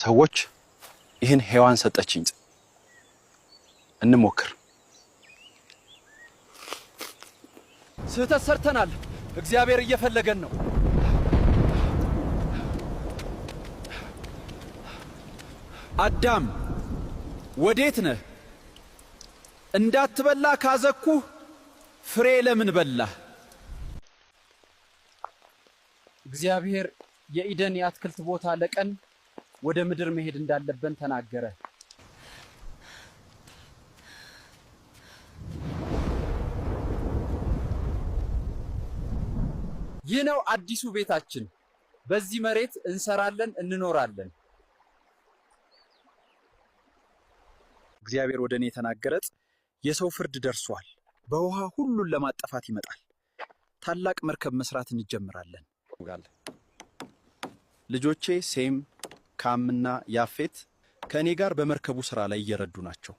ሰዎች ይህን ሔዋን ሰጠችኝ። እንሞክር። ስህተት ሰርተናል። እግዚአብሔር እየፈለገን ነው። አዳም ወዴት ነህ? እንዳትበላ ካዘኩህ ፍሬ ለምን በላህ? እግዚአብሔር የኢደን የአትክልት ቦታ ለቀን ወደ ምድር መሄድ እንዳለብን ተናገረ። ይህ ነው አዲሱ ቤታችን። በዚህ መሬት እንሰራለን፣ እንኖራለን። እግዚአብሔር ወደኔ ተናገረጽ የሰው ፍርድ ደርሷል። በውሃ ሁሉን ለማጠፋት ይመጣል። ታላቅ መርከብ መስራት እንጀምራለን። ልጆቼ ሴም፣ ካምና ያፌት ከኔ ጋር በመርከቡ ስራ ላይ እየረዱ ናቸው።